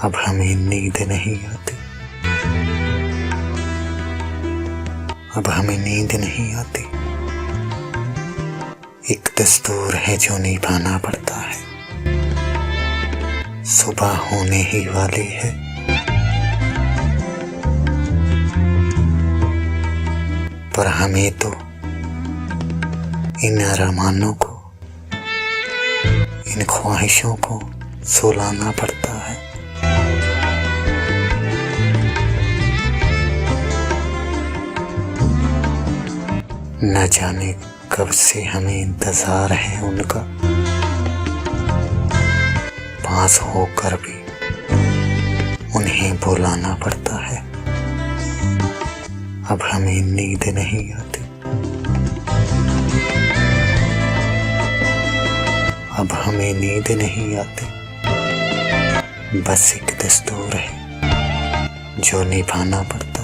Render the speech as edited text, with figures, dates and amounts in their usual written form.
अब हमें नींद नहीं आती, अब हमें नींद नहीं आती। एक दस्तूर है जो निभाना पड़ता है, सुबह होने ही वाली है। पर हमें तो इन अरमानों को, इन ख्वाहिशों को सुलाना पड़ता है। न जाने कब से हमें इंतजार है उनका, पास होकर भी उन्हें बुलाना पड़ता है। अब हमें नींद नहीं आती, अब हमें नींद नहीं आती। बस एक दस्तूर है जो निभाना पड़ता है।